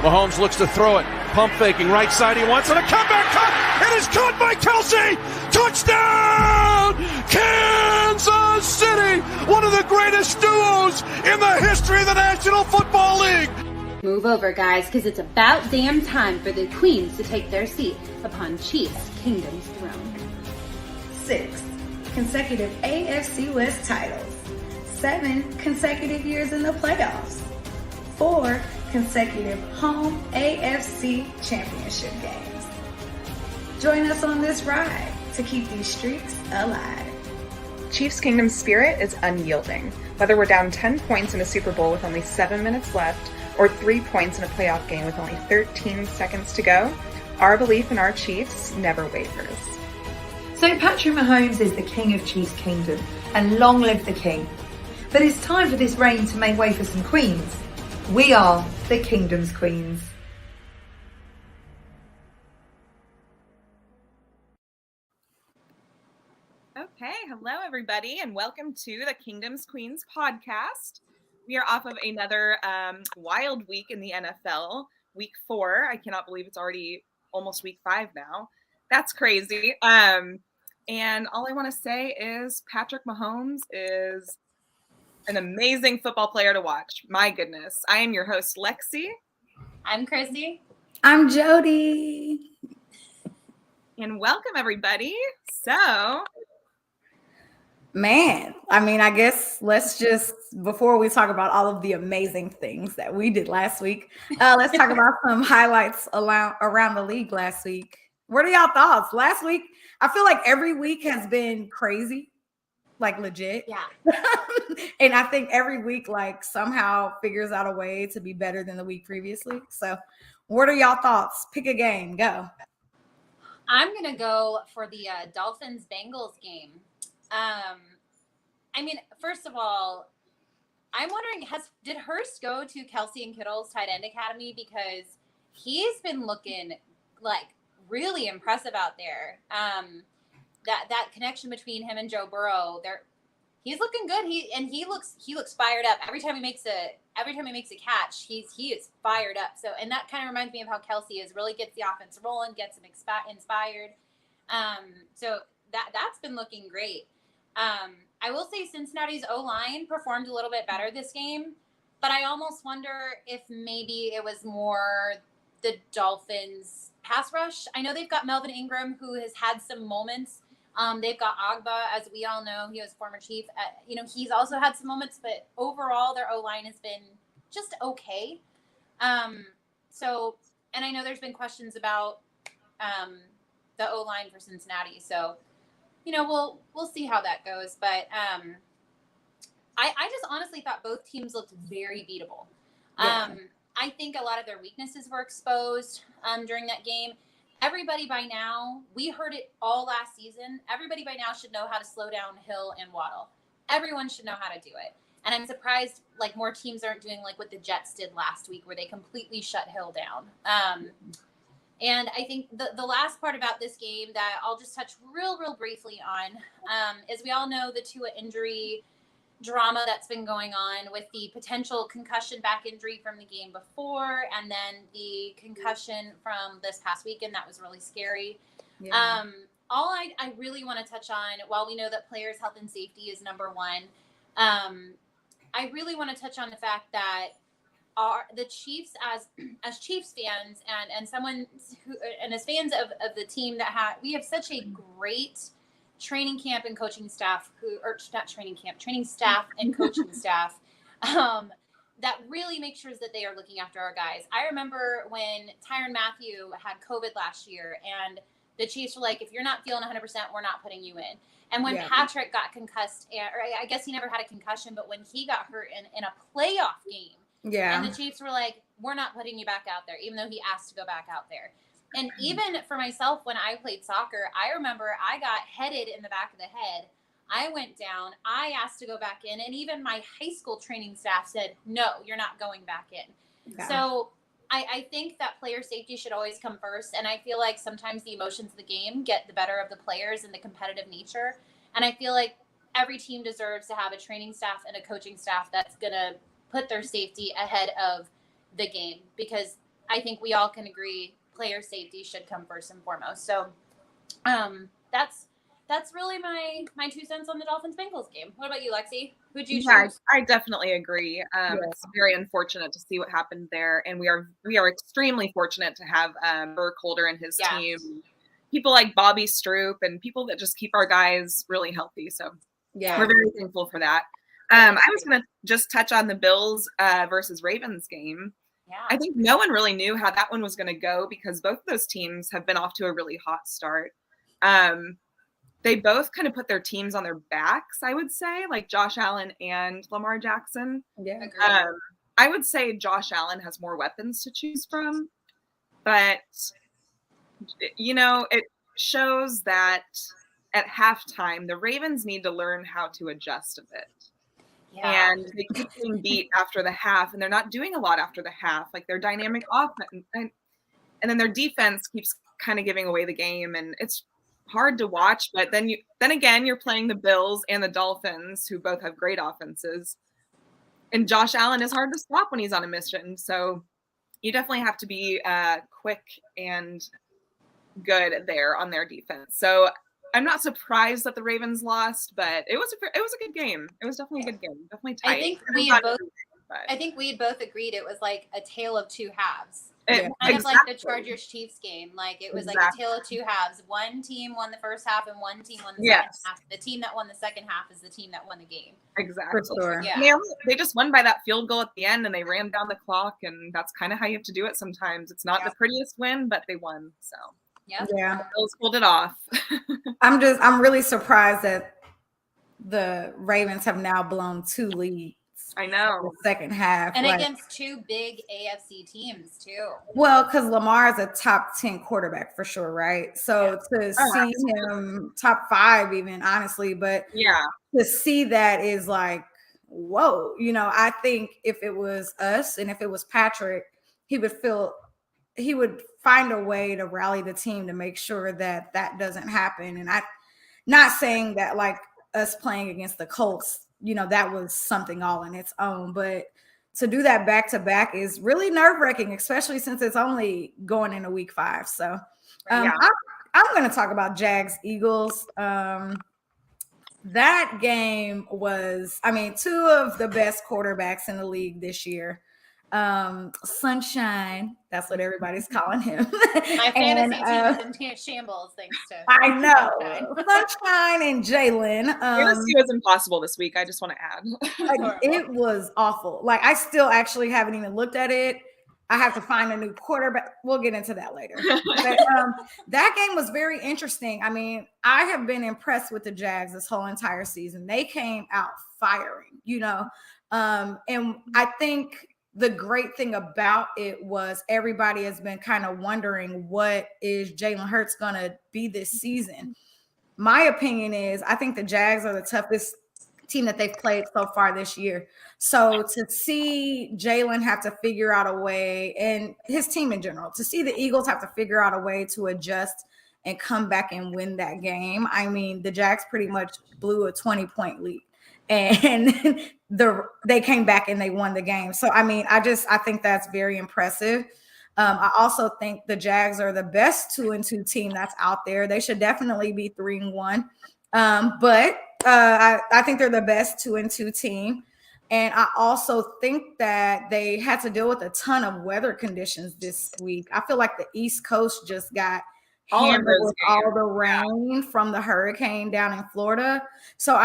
Mahomes looks to throw it. Pump faking. Right side. He wants it. A comeback cut. It is caught by Kelsey. Touchdown! Kansas City. One of the greatest duos in the history of the National Football League. Move over, guys, because it's about damn time for the Queens to take their seat upon Chiefs Kingdom's throne. 6 consecutive AFC West titles. 7 consecutive years in the playoffs. 4 consecutive home AFC championship games. Join us on this ride to keep these streaks alive. Chiefs Kingdom spirit is unyielding. Whether we're down 10 points in a Super Bowl with only 7 minutes left, or 3 points in a playoff game with only 13 seconds to go, our belief in our Chiefs never wavers. St. Patrick Mahomes is the king of Chiefs Kingdom, and long live the king. But it's time for this reign to make way for some queens. We are the Kingdom's Queens. Okay, hello everybody, and welcome to the Kingdom's Queens podcast. We are off of another wild week in the NFL, week 4. I cannot believe it's already almost week 5 now. That's crazy. And all I want to say is Patrick Mahomes is an amazing football player to watch. My goodness. I am your host, Lexi. I'm Chrissy. I'm Jodi. And welcome everybody. So, man, I mean, I guess let's just, before we talk about all of the amazing things that we did last week, let's talk about some highlights around the league last week. What are y'all thoughts? Last week, I feel like every week has been crazy, like legit. Yeah. And I think every week, like, somehow figures out a way to be better than the week previously. So what are y'all thoughts? Pick a game. Go. I'm going to go for the Dolphins-Bengals game. I mean, first of all, I'm wondering, did Hurst go to Kelsey and Kittle's tight end academy? Because he's been looking like really impressive out there. That connection between him and Joe Burrow, he's looking good. He looks fired up every time he makes a catch. He is fired up. So, and that kind of reminds me of how Kelsey really gets the offense rolling, gets him inspired. So that's been looking great. I will say Cincinnati's O-line performed a little bit better this game, but I almost wonder if maybe it was more the Dolphins' pass rush. I know they've got Melvin Ingram, who has had some moments. They've got Agba, as we all know, he was former Chief. He's also had some moments, but overall their O-line has been just okay. So, and I know there's been questions about the O-line for Cincinnati. So, we'll see how that goes. But I just honestly thought both teams looked very beatable. Yeah. I think a lot of their weaknesses were exposed during that game. Everybody by now, we heard it all last season. Everybody by now should know how to slow down Hill and Waddle. Everyone should know how to do it. And I'm surprised like more teams aren't doing like what the Jets did last week, where they completely shut Hill down. And I think the last part about this game that I'll just touch real briefly on is we all know the Tua injury drama that's been going on with the potential concussion back injury from the game before, and then the concussion from this past weekend. That was really scary. Yeah. All I really want to touch on, while we know that players' health and safety is number one, I really want to touch on the fact that the Chiefs, as Chiefs fans and someone who, and as fans of the team we have such a great training camp and coaching staff training staff and coaching staff that really make sure that they are looking after our guys. I remember when Tyrann Mathieu had COVID last year, and the Chiefs were like, if you're not feeling 100%, we're not putting you in. And when Patrick got concussed, or I guess he never had a concussion, but when he got hurt in a playoff game, and the Chiefs were like, we're not putting you back out there, even though he asked to go back out there. And even for myself, when I played soccer, I remember I got headed in the back of the head. I went down. I asked to go back in. And even my high school training staff said, no, you're not going back in. Yeah. So I think that player safety should always come first. And I feel like sometimes the emotions of the game get the better of the players and the competitive nature. And I feel like every team deserves to have a training staff and a coaching staff that's going to put their safety ahead of the game, because I think we all can agree player safety should come first and foremost. So that's really my 2 cents on the Dolphins-Bengals game. What about you, Lexi? Who'd you choose? I definitely agree. It's very unfortunate to see what happened there, and we are extremely fortunate to have Burke Holder and his team, people like Bobby Stroop, and people that just keep our guys really healthy. So we're very thankful for that. I was going to just touch on the Bills versus Ravens game. Yeah. I think no one really knew how that one was going to go because both of those teams have been off to a really hot start. They both kind of put their teams on their backs, I would say, like Josh Allen and Lamar Jackson. Yeah. I would say Josh Allen has more weapons to choose from, but, it shows that at halftime, the Ravens need to learn how to adjust a bit. Yeah. And they keep getting beat after the half, and they're not doing a lot after the half. Like their dynamic offense, and then their defense keeps kind of giving away the game, and it's hard to watch. But then again, you're playing the Bills and the Dolphins, who both have great offenses, and Josh Allen is hard to stop when he's on a mission. So you definitely have to be quick and good there on their defense. So I'm not surprised that the Ravens lost, but it was a good game. It was definitely a good game. Definitely tight. I think we both agreed it was like a tale of two halves. Kind of like the Chargers Chiefs game. Like it was like a tale of two halves. One team won the first half and one team won the second half. The team that won the second half is the team that won the game. Exactly. For sure. Yeah. They just won by that field goal at the end, and they ran down the clock, and that's kind of how you have to do it sometimes. It's not the prettiest win, but they won. So yeah, the Bills pulled it off. I'm really surprised that the Ravens have now blown 2 leads. I know. The second half. And against 2 big AFC teams too. Well, because Lamar is a top 10 quarterback for sure, right? So to see him top 5 even, honestly, but to see that is like, whoa. I think if it was us and if it was Patrick, he would find a way to rally the team to make sure that doesn't happen. And I'm not saying that like us playing against the Colts, that was something all in its own, but to do that back to back is really nerve wracking, especially since it's only going into week 5. So I'm going to talk about Jags Eagles. That game was, 2 of the best quarterbacks in the league this year. Sunshine, that's what everybody's calling him. My fantasy team is in shambles thanks to I know Sunshine and Jalen. Fantasy was impossible this week. I just want to add it was awful. Like I still actually haven't even looked at it. I have to find a new quarterback. We'll get into that later. But that game was very interesting. I have been impressed with the Jags this whole entire season. They came out firing, and I think the great thing about it was everybody has been kind of wondering what is Jalen Hurts going to be this season. My opinion is I think the Jags are the toughest team that they've played so far this year. So to see Jalen have to figure out a way, and his team in general, to see the Eagles have to figure out a way to adjust and come back and win that game. The Jags pretty much blew a 20-point lead. And they came back and they won the game. So, I think that's very impressive. I also think the Jags are the best 2-2 team that's out there. They should definitely be 3-1. But I think they're the best 2-2 team. And I also think that they had to deal with a ton of weather conditions this week. I feel like the East Coast just got hammered with all the rain from the hurricane down in Florida. So,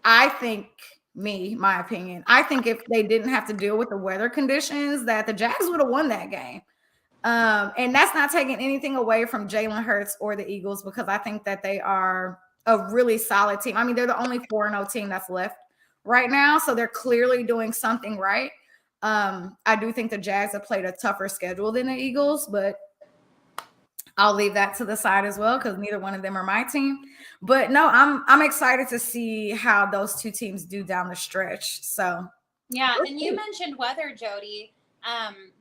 I think my opinion, I think if they didn't have to deal with the weather conditions, that the Jags would have won that game. And that's not taking anything away from Jalen Hurts or the Eagles, because I think that they are a really solid team. They're the only 4-0 team that's left right now. So they're clearly doing something right. I do think the Jags have played a tougher schedule than the Eagles, but I'll leave that to the side as well because neither one of them are my team. But no, I'm excited to see how those 2 teams do down the stretch. So and you mentioned weather, Jodi.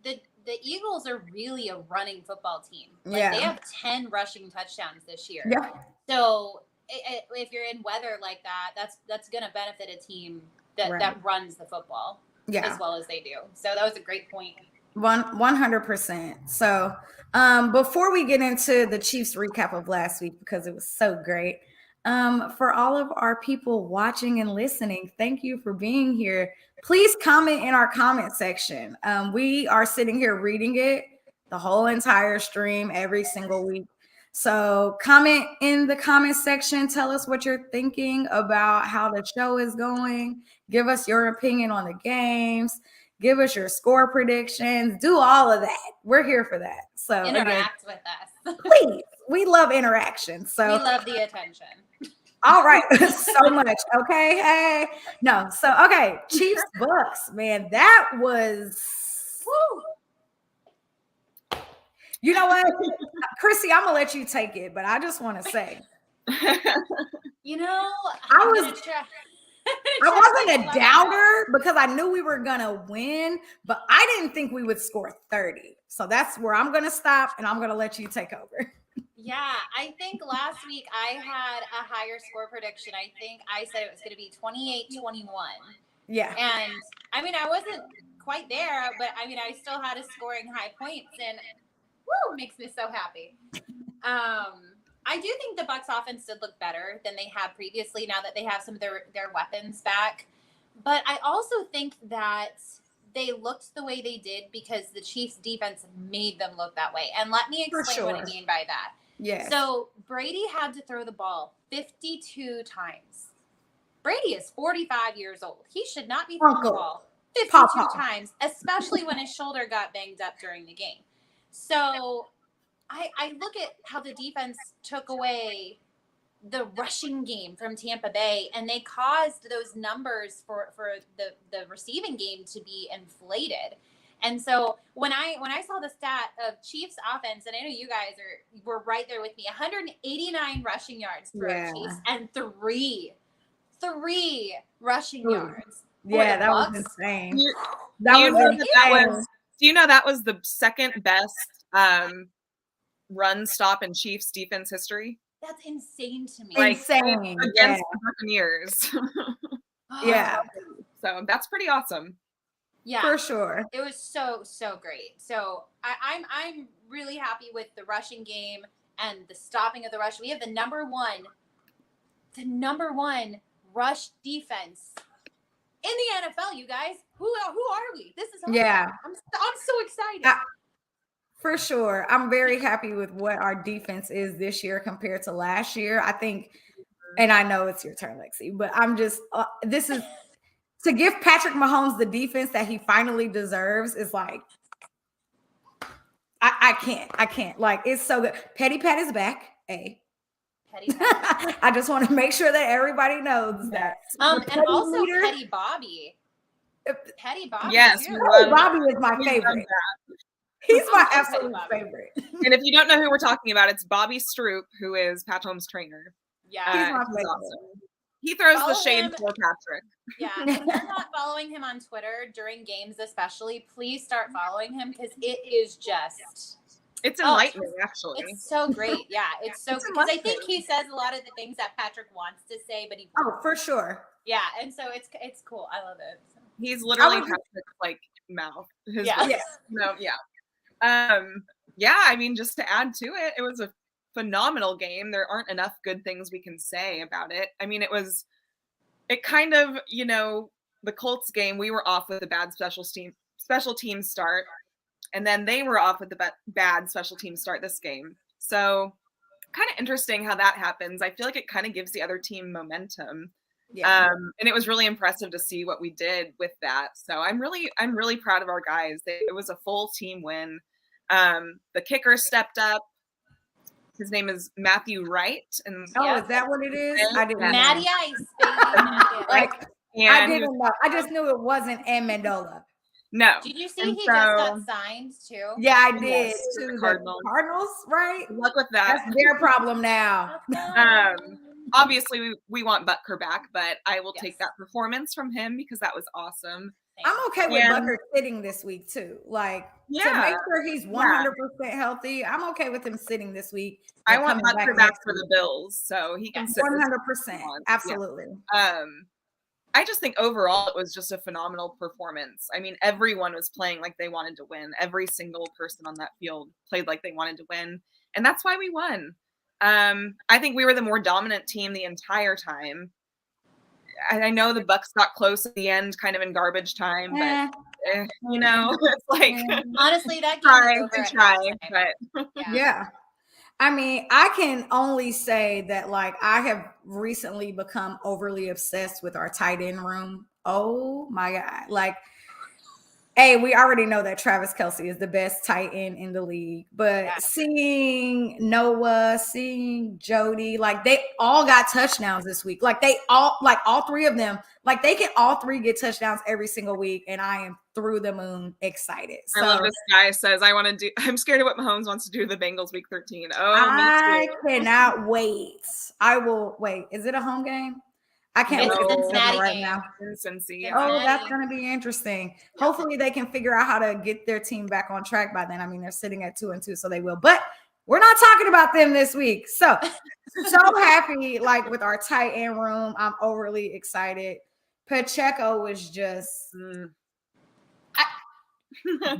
The Eagles are really a running football team. They have 10 rushing touchdowns this year. Yeah. So if you're in weather like that, that's going to benefit a team that runs the football as well as they do. So that was a great point. 100%. So, before we get into the Chiefs recap of last week, because it was so great, for all of our people watching and listening, thank you for being here. Please comment in our comment section. We are sitting here reading it the whole entire stream every single week. So comment in the comment section. Tell us what you're thinking about how the show is going. Give us your opinion on the games. Give us your score predictions. Do all of that. We're here for that. So Interact with us. please. We love interaction. So we love the attention. all right. So much. Okay. Hey. No. So okay. Chiefs Bucks, man. That was woo. You know what? Chrissy, I'm gonna let you take it, but I just want to say. You know, I wasn't a doubter because I knew we were gonna win, but I didn't think we would score 30. So that's where I'm gonna stop, and I'm gonna let you take over. Yeah, I think last week I had a higher score prediction. I think I said it was going to be 28-21. Yeah. And I mean, I wasn't quite there, but I mean, I still had us scoring high points, and woo, makes me so happy. I do think the Bucs offense did look better than they had previously now that they have some of their weapons back. But I also think that they looked the way they did because the Chiefs defense made them look that way. And let me explain what I mean by that. Yeah. So Brady had to throw the ball 52 times. Brady is 45 years old. He should not be throwing the ball 52 times, especially when his shoulder got banged up during the game. So I look at how the defense took away the rushing game from Tampa Bay, and they caused those numbers for the receiving game to be inflated. And so when I saw the stat of Chiefs offense, and I know you guys were right there with me, 189 rushing yards for the Chiefs and three rushing yards. Yeah, that was insane. Do you know that was the second best run stop in Chiefs defense history? That's insane to me. Insane against the Buccaneers. Yeah. So that's pretty awesome. Yeah, for sure. It was so great. So I'm really happy with the rushing game and the stopping of the rush. We have the number one rush defense in the NFL. You guys, who are we? This is awesome. Yeah. I'm so excited. For sure. I'm very happy with what our defense is this year compared to last year. I think, and I know it's your turn, Lexi, but I'm just this is. To give Patrick Mahomes the defense that he finally deserves is like, I can't. Like, it's so good. Petty Pat is back. Petty Pat. I just want to make sure that everybody knows that. And also leader, Petty Bobby. Yes. Petty Bobby is my favorite. He's my absolute favorite. And if you don't know who we're talking about, it's Bobby Stroop, who is Pat Holmes' trainer. Yeah. He's my favorite. Awesome. He throws the shade for Patrick. Yeah, if you're not following him on Twitter during games especially, please start following him because it is just... It's enlightening, actually. It's so great. Yeah, it's so good. Because I think he says a lot of the things that Patrick wants to say, but he... Oh, for sure. Yeah, and so it's cool. I love it. So. He's literally Patrick's, mouth. I mean, just to add to it, it was a phenomenal game. There aren't enough good things we can say about it. I mean, it kind of, the Colts game, we were off with a bad special team start, and then they were off with the bad special team start this game. So kind of interesting how that happens. I feel like it kind of gives the other team momentum. Yeah. And it was really impressive to see what we did with that. So I'm really proud of our guys. It was a full team win. The kicker stepped up. His name is Matthew Wright. And is that what it is? I didn't know. Matty Ice, baby. I didn't know. I just knew it wasn't Amendola. No. Did you see he just got signed too? Yeah, I did. To the Cardinals, right? Good luck with that. That's their problem now. Obviously, we want Butker back, but I will take that performance from him because that was awesome. I'm okay with Butker sitting this week too. To make sure he's 100% healthy, I'm okay with him sitting this week. I want Butker back for the Bills, so he can sit 100%. Absolutely. I just think overall it was just a phenomenal performance. I mean, everyone was playing like they wanted to win. Every single person on that field played like they wanted to win. And that's why we won. I think we were the more dominant team the entire time. I know the Bucks got close at the end, kind of in garbage time, but it's like honestly, that game is over at trying, but yeah. I mean, I can only say that like I have recently become overly obsessed with our tight end room. Oh my God. Like, hey, we already know that Travis Kelce is the best tight end in the league, but seeing Noah, seeing Jodi, like they all got touchdowns this week. Like all three of them, like they can all three get touchdowns every single week. And I am through the moon excited. So, I love this guy says, I'm scared of what Mahomes wants to do to the Bengals week 13. Oh, I cannot wait. I will wait. Is it a home game? I can't it's wait Cincinnati right game. now. Cincy, Oh, that's going to be interesting. Hopefully they can figure out how to get their team back on track by then. I mean, they're sitting at 2-2, so they will. But we're not talking about them this week. So happy, like, with our tight end room. I'm overly excited. Pacheco was just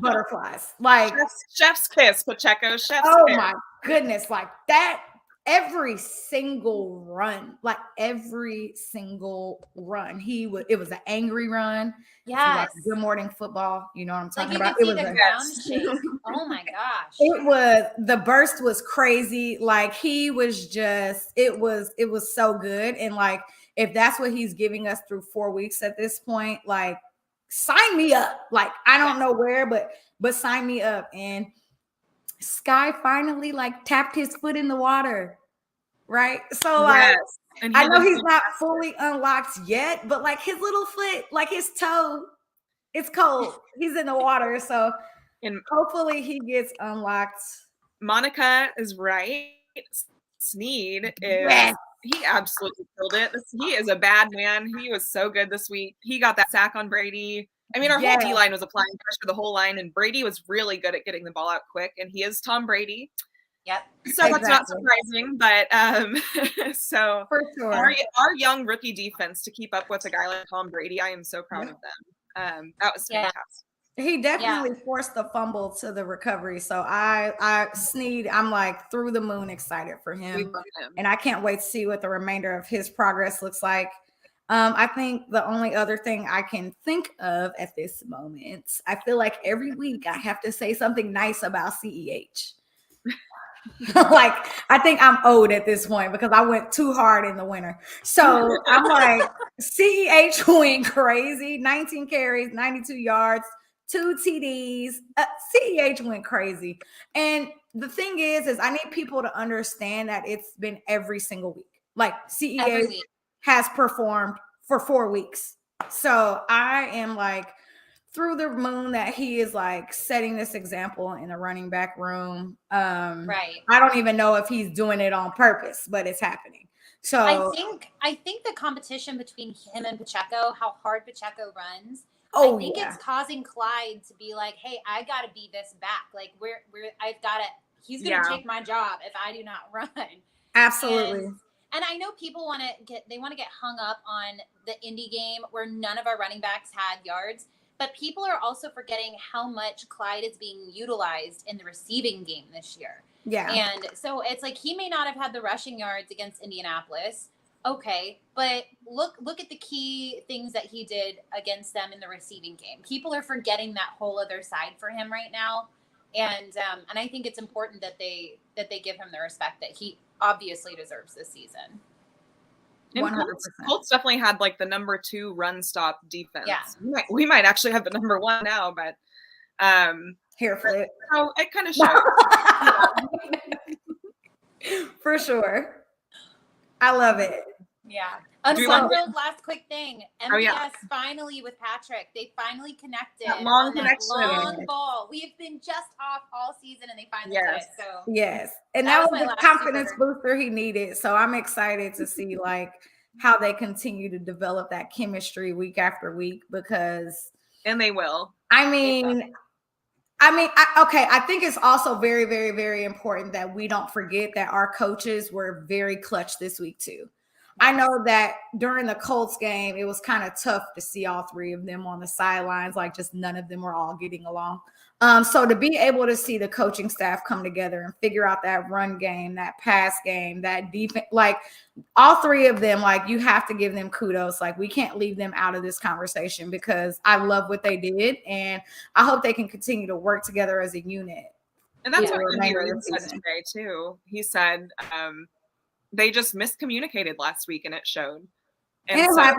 butterflies. Like, chef's kiss, Pacheco. Chef's kiss. My goodness. Like, that. Every single run, it was an angry run. Yes. Like Good Morning Football. You know what I'm talking about? It was the ground shake. Oh my gosh. The burst was crazy. Like he was just, it was so good. And like, if that's what he's giving us through 4 weeks at this point, like sign me up. Like, I don't know where, but sign me up. And Sky finally like tapped his foot in the water, right? So like, I know he's not fully unlocked yet, but like his little foot, like his toe, it's cold. He's in the water, so hopefully he gets unlocked. Monica is right. Sneed is he absolutely killed it. He is a bad man. He was so good this week. He got that sack on Brady. I mean, our whole D-line was applying pressure the whole line, and Brady was really good at getting the ball out quick, and he is Tom Brady. Yep. So that's not surprising, but so for sure. Our young rookie defense to keep up with a guy like Tom Brady, I am so proud of them. That was fantastic. He definitely forced the fumble to the recovery. So Sneed, I'm like through the moon excited for him. We love him. And I can't wait to see what the remainder of his progress looks like. I think the only other thing I can think of at this moment, I feel like every week I have to say something nice about CEH. Like, I think I'm owed at this point because I went too hard in the winter. So I'm like, CEH went crazy, 19 carries, 92 yards, 2 TDs. CEH went crazy. And the thing is I need people to understand that it's been every single week. Like CEH has performed for 4 weeks. So I am like through the moon that he is like setting this example in the running back room. Right. I don't even know if he's doing it on purpose, but it's happening. So I think the competition between him and Pacheco, how hard Pacheco runs, I think it's causing Clyde to be like, hey, I gotta be this back. Like he's gonna take my job if I do not run. Absolutely. And I know people want to get hung up on the Indy game where none of our running backs had yards, but people are also forgetting how much Clyde is being utilized in the receiving game this year. Yeah. And so it's like he may not have had the rushing yards against Indianapolis. Okay, but look at the key things that he did against them in the receiving game. People are forgetting that whole other side for him right now. And I think it's important that they give him the respect that he obviously deserves this season. 100%. Colts definitely had like the number 2 run stop defense. Yeah. We might actually have the number 1 now, but here for it. So it kind of shows. For sure. I love it. Yeah. Unfulfilled last quick thing. MVS finally with Patrick. They finally connected. That long long ball. We have been just off all season and they finally did it. So yes. And that was the confidence booster he needed. So I'm excited to see like how they continue to develop that chemistry week after week and they will. I think it's also very, very, very important that we don't forget that our coaches were very clutch this week too. I know that during the Colts game, it was kind of tough to see all three of them on the sidelines. Like just none of them were all getting along. So to be able to see the coaching staff come together and figure out that run game, that pass game, that defense, like all three of them, like you have to give them kudos. Like we can't leave them out of this conversation because I love what they did. And I hope they can continue to work together as a unit. And that's what Jodi said today too. He said they just miscommunicated last week and it showed. And so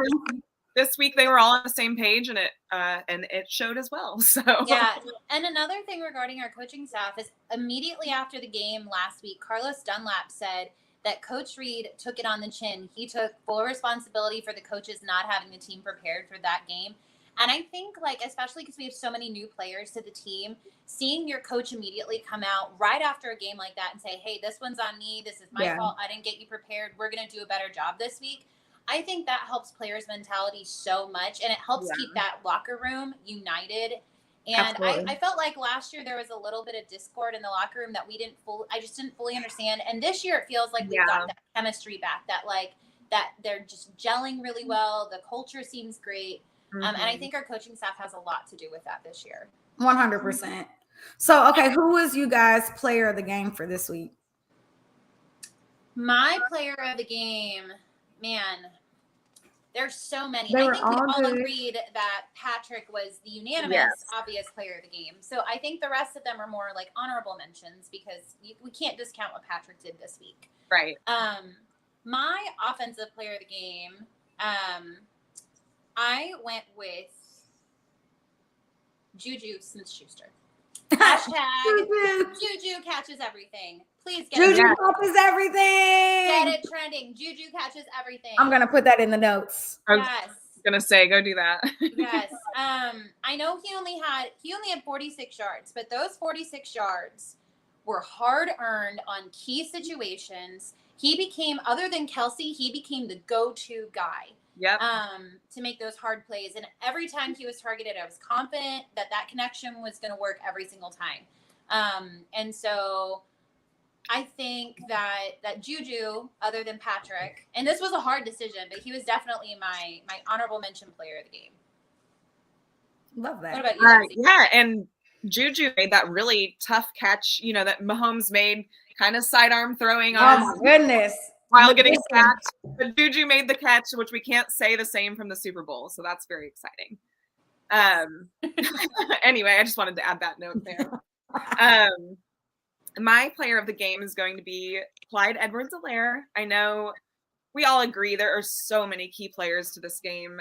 this week they were all on the same page and it showed as well. So yeah. And another thing regarding our coaching staff is immediately after the game last week, Carlos Dunlap said that Coach Reed took it on the chin. He took full responsibility for the coaches not having the team prepared for that game. And I think, like, especially because we have so many new players to the team, seeing your coach immediately come out right after a game like that and say, hey, this one's on me. This is my fault. I didn't get you prepared. We're going to do a better job this week. I think that helps players' mentality so much, and it helps keep that locker room united. And I felt like last year there was a little bit of discord in the locker room that I just didn't fully understand. And this year it feels like we've got that chemistry back, that they're just gelling really well. The culture seems great. And I think our coaching staff has a lot to do with that this year. 100%. So, okay, who was you guys' player of the game for this week? My player of the game, man, there's so many. I think we all agreed that Patrick was the unanimous, obvious player of the game. So I think the rest of them are more like honorable mentions because we can't discount what Patrick did this week. Right. My offensive player of the game, I went with Juju Smith-Schuster. Hashtag Juju catches everything. Please get Juju catches everything. Get it trending. Juju catches everything. I'm gonna put that in the notes. I was gonna say, go do that. Yes. I know he only had 46 yards, but those 46 yards were hard earned on key situations. He became, other than Kelsey, he became the go-to guy. Yep. To make those hard plays. And every time he was targeted, I was confident that connection was going to work every single time. And so I think that Juju, other than Patrick, and this was a hard decision, but he was definitely my honorable mention player of the game. Love that. What about you? Yeah, and Juju made that really tough catch, that Mahomes made, kind of sidearm throwing on. Oh, my goodness. While getting sacked. But Juju made the catch, which we can't say the same from the Super Bowl. So that's very exciting. Anyway, I just wanted to add that note there. My player of the game is going to be Clyde Edwards-Helaire. I know we all agree there are so many key players to this game.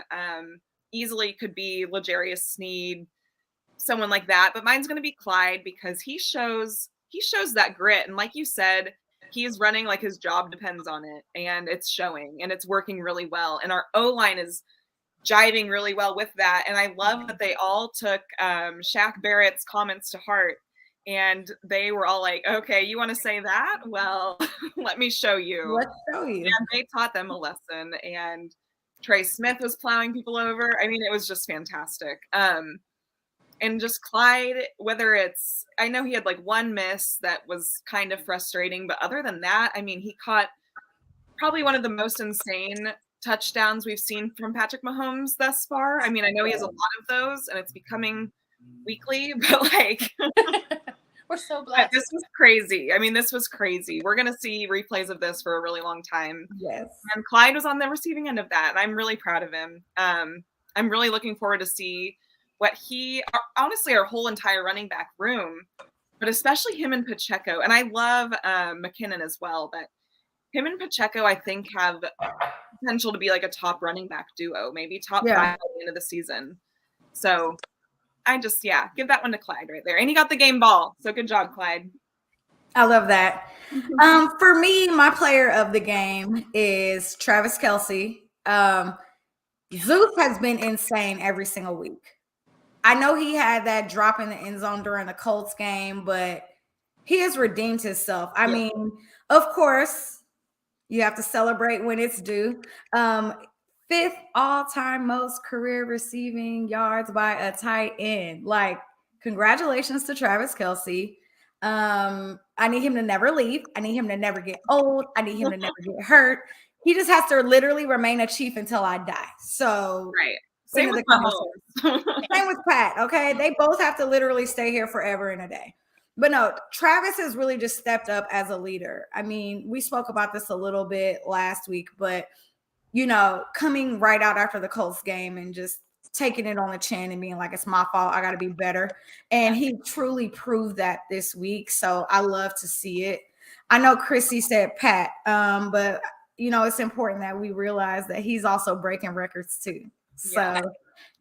Easily could be L'Jarius Sneed, someone like that. But mine's going to be Clyde because he shows that grit. And like you said, he's running like his job depends on it, and it's showing, and it's working really well. And our O-line is jiving really well with that. And I love that they all took Shaq Barrett's comments to heart, and they were all like, okay, you want to say that? Well, let me show you. Let's show you. And they taught them a lesson, and Trey Smith was plowing people over. I mean, it was just fantastic. And just Clyde, whether it's, I know he had like one miss that was kind of frustrating, but other than that, I mean, he caught probably one of the most insane touchdowns we've seen from Patrick Mahomes thus far. I mean, I know he has a lot of those and it's becoming weekly, but like, we're so blessed. This was crazy. I mean, this was crazy. We're going to see replays of this for a really long time. Yes. And Clyde was on the receiving end of that. And I'm really proud of him. I'm really looking forward to see what honestly, our whole entire running back room, but especially him and Pacheco. And I love McKinnon as well, but him and Pacheco, I think, have potential to be like a top running back duo, maybe top 5 at the end of the season. So I just, give that one to Clyde right there. And he got the game ball. So good job, Clyde. I love that. For me, my player of the game is Travis Kelce. Zeus has been insane every single week. I know he had that drop in the end zone during the Colts game, but he has redeemed himself. I mean, of course, you have to celebrate when it's due. 5th all-time most career receiving yards by a tight end. Like, congratulations to Travis Kelce. I need him to never leave. I need him to never get old. I need him to never get hurt. He just has to literally remain a Chief until I die. So Right. Same with Mahomes. Same with Pat. Okay. They both have to literally stay here forever and a day. But no, Travis has really just stepped up as a leader. I mean, we spoke about this a little bit last week, but coming right out after the Colts game and just taking it on the chin and being like, it's my fault. I got to be better. And he truly proved that this week. So I love to see it. I know Chrissy said Pat, but it's important that we realize that he's also breaking records too. So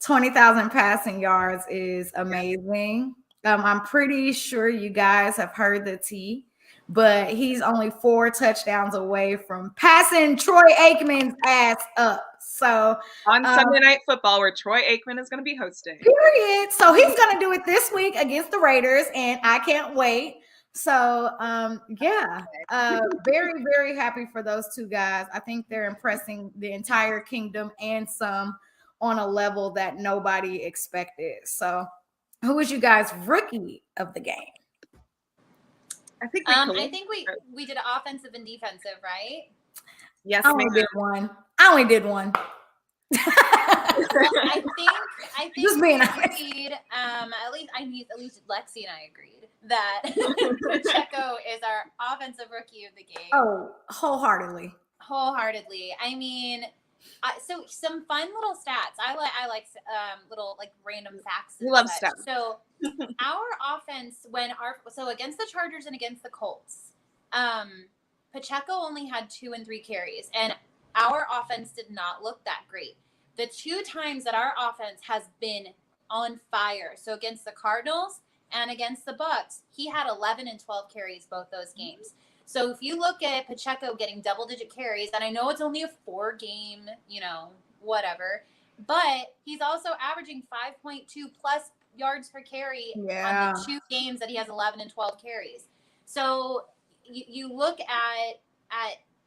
20,000 passing yards is amazing. I'm pretty sure you guys have heard the T, but he's only 4 touchdowns away from passing Troy Aikman's ass up. So on Sunday Night Football, where Troy Aikman is going to be hosting. Period. So he's going to do it this week against the Raiders, and I can't wait. So, very, very happy for those two guys. I think they're impressing the entire kingdom and some on a level that nobody expected. So, who was you guys' rookie of the game? I think we did offensive and defensive, right? Yes, I only did one. Well, I think Just we being agreed. At least Lexi and I agreed that Pacheco is our offensive rookie of the game. Oh, wholeheartedly. I mean, so some fun little stats. I like little like random facts. We love stats. So our offense against the Chargers and against the Colts, Pacheco only had 2 and 3 carries, and our offense did not look that great. The 2 times that our offense has been on fire, so against the Cardinals and against the Bucks, he had 11 and 12 carries both those games. So if you look at Pacheco getting double-digit carries, and I know it's only a 4-game, whatever, but he's also averaging 5.2 plus yards per carry on the 2 games that he has 11 and 12 carries. So you look at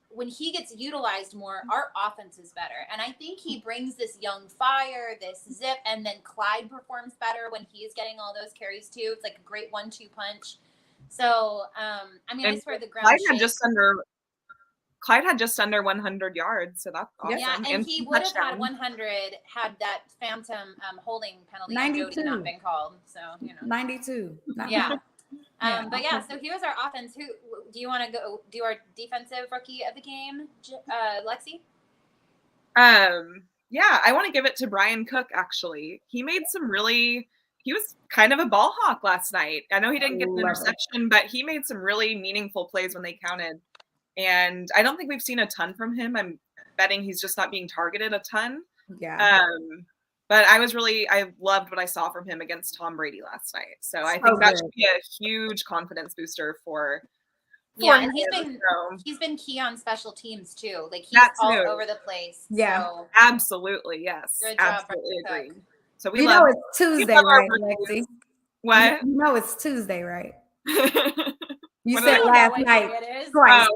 when he gets utilized more, our offense is better. And I think he brings this young fire, this zip, and then Clyde performs better when he's getting all those carries too. It's like a great 1-2 punch. So, I swear the ground Clyde had just under 100 yards, so that's awesome. Yeah, and he would have had 100 had that phantom holding penalty on Jodi not been called. So, 92. Yeah. But so here's our offense. Who do you want to go do our defensive rookie of the game, Lexi? I want to give it to Brian Cook. Actually, he was kind of a ball hawk last night. I know he didn't get the interception, but he made some really meaningful plays when they counted. And I don't think we've seen a ton from him. I'm betting he's just not being targeted a ton. Yeah. But I loved what I saw from him against Tom Brady last night. So I think that should be a huge confidence booster for and he's been key on special teams too. Like he's all over the place. Yeah. So. Absolutely. Yes. Good job, absolutely agree. Cook. So it's Tuesday, right, Lexi? What? It's Tuesday, right? You What said last night. Twice.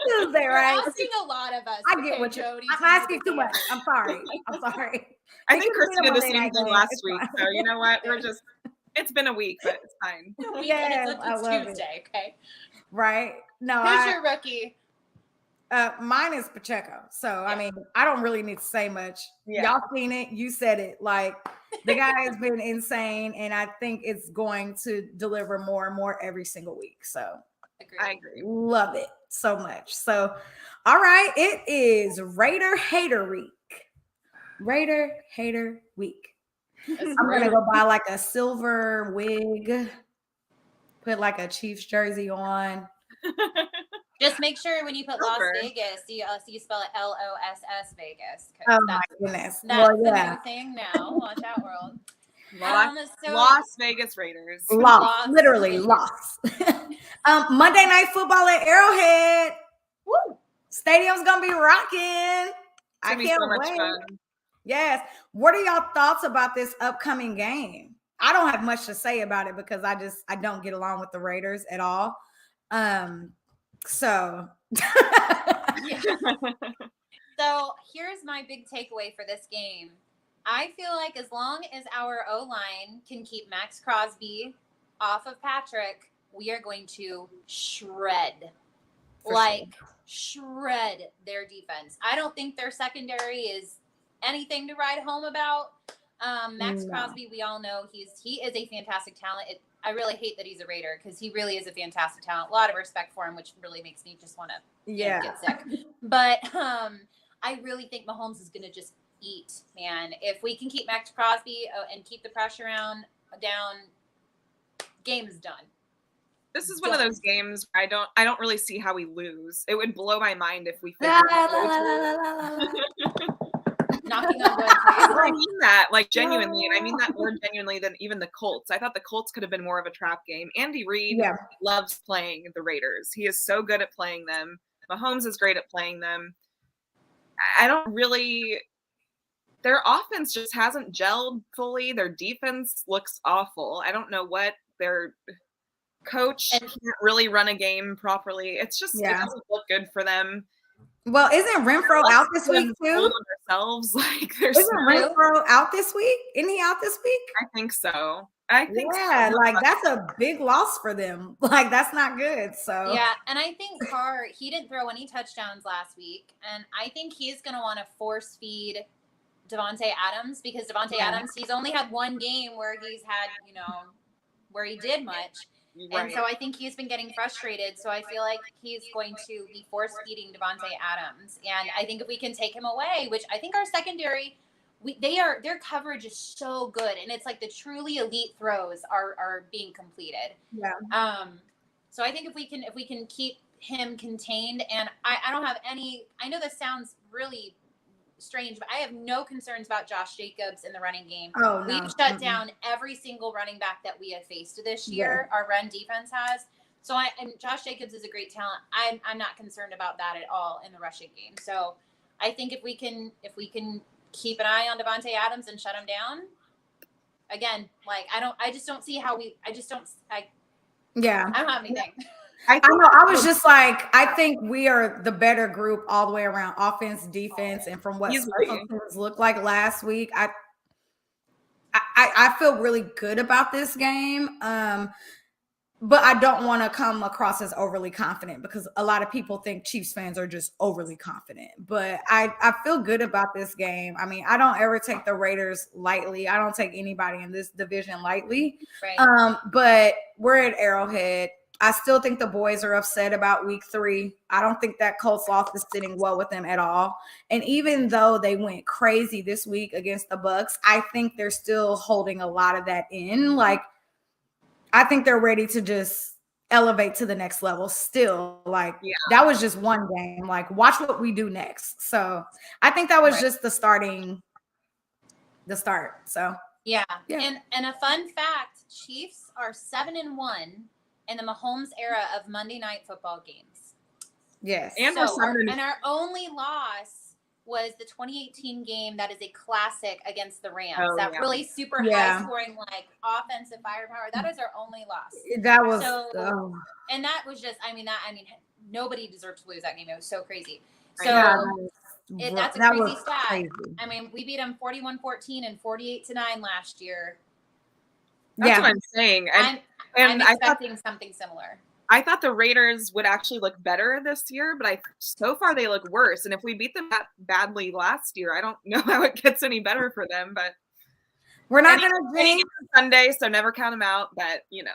Tuesday, right? You're asking a lot of us. I get what Jodi. I'm asking too much. I'm sorry. I think Chrissy did the same thing last week. So you know what? It's been a week, but it's fine. It's Tuesday, okay? Right? No. Who's your rookie? Mine is Pacheco. So I mean, I don't really need to say much. Yeah. Y'all seen it. You said it. Like the guy has been insane, and I think it's going to deliver more and more every single week. So I agree. Love it so much. So, all right, it is Raider Hater Week. Raider Hater Week. I'm gonna go buy like a silver wig, put like a Chiefs jersey on. Just make sure when you put Las Vegas, you spell it LOSS Vegas. Oh my goodness! That's the new thing now. Watch out, world. Las Vegas Raiders. Literally lost. Monday Night Football at Arrowhead. Woo! Stadium's gonna be rocking. I can't wait. Fun. Yes. What are y'all thoughts about this upcoming game? I don't have much to say about it because I don't get along with the Raiders at all. So here's my big takeaway for this game. I feel like as long as our O-line can keep Max Crosby off of Patrick, we are going to shred. shred their defense. I don't think their secondary is anything to write home about. Max Crosby, we all know he is a fantastic talent. I really hate that he's a Raider because he really is a fantastic talent. A lot of respect for him, which really makes me just want to get sick. But I really think Mahomes is going to just eat, man. If we can keep Max Crosby and keep the pressure down, game is done. This is one of those games where I don't really see how we lose. It would blow my mind if we knocking on wood. I mean that, like, genuinely, and I mean that more genuinely than even the Colts. I thought the Colts could have been more of a trap game. Andy Reid loves playing the Raiders. He is so good at playing them. Mahomes is great at playing them. I don't really – their offense just hasn't gelled fully. Their defense looks awful. I don't know what their coach can't really run a game properly. It's just it doesn't look good for them. Well, isn't Renfro out this week too? Ourselves, like, isn't Renfro out this week? Isn't he out this week? I think so. I think so. Like, that's a big loss for them. Like, that's not good. So yeah, and I think Carr, he didn't throw any touchdowns last week, and I think he's going to want to force feed Davante Adams because Davante Adams, he's only had one game where he's had, where he did much. Right. And so I think he's been getting frustrated. So I feel like he's going to be force feeding Davante Adams. And I think if we can take him away, which I think our secondary, their coverage is so good. And it's like the truly elite throws are being completed. Yeah. So I think if we can keep him contained, and I don't have any, I know this sounds really strange, but I have no concerns about Josh Jacobs in the running game. Oh, no. We've shut down every single running back that we have faced this year. Our run defense has. So and Josh Jacobs is a great talent. I'm not concerned about that at all in the rushing game. So I think if we can keep an eye on Davante Adams and shut him down, again, like I just don't see how I don't have anything. I know. I was just like, I think we are the better group all the way around, offense, defense, and from what special teams looked like last week, I feel really good about this game. But I don't want to come across as overly confident because a lot of people think Chiefs fans are just overly confident. But I feel good about this game. I mean, I don't ever take the Raiders lightly. I don't take anybody in this division lightly. Right. But we're at Arrowhead. I still think the boys are upset about week 3. I don't think that Colts loss is sitting well with them at all. And even though they went crazy this week against the Bucs, I think they're still holding a lot of that in. Like, I think they're ready to just elevate to the next level still. Like, that was just one game. Like, watch what we do next. So I think that was just the start. So yeah. And a fun fact, Chiefs are 7-1 in the Mahomes era of Monday Night Football games. Yes. And our only loss was the 2018 game that is a classic against the Rams. Really super high scoring, like, offensive firepower. That is our only loss. That was and that was just, nobody deserved to lose that game. It was so crazy. So that's a crazy stat. Crazy. I mean, we beat them 41-14 and 48-9 last year. That's what I'm saying. I'm expecting something similar. I thought the Raiders would actually look better this year, but so far they look worse. And if we beat them that badly last year, I don't know how it gets any better for them. But we're not going to jinx Sunday, so never count them out. But Yep.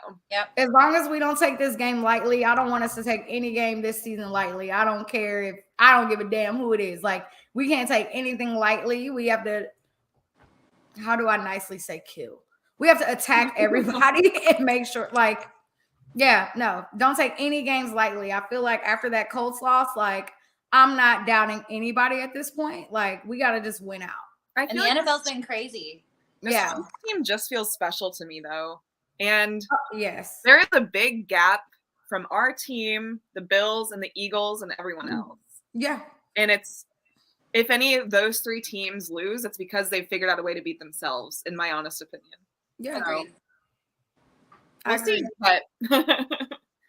As long as we don't take this game lightly, I don't want us to take any game this season lightly. I don't care I don't give a damn who it is. Like, we can't take anything lightly. We have to. How do I nicely say kill? We have to attack everybody and make sure, like, don't take any games lightly. I feel like after that Colts loss, like, I'm not doubting anybody at this point. Like, we got to just win out. And the NFL's been crazy. This team just feels special to me, though. And yes, there is a big gap from our team, the Bills and the Eagles and everyone else. Yeah. And if any of those 3 teams lose, it's because they've figured out a way to beat themselves, in my honest opinion. Yeah. Agreed. We'll see, but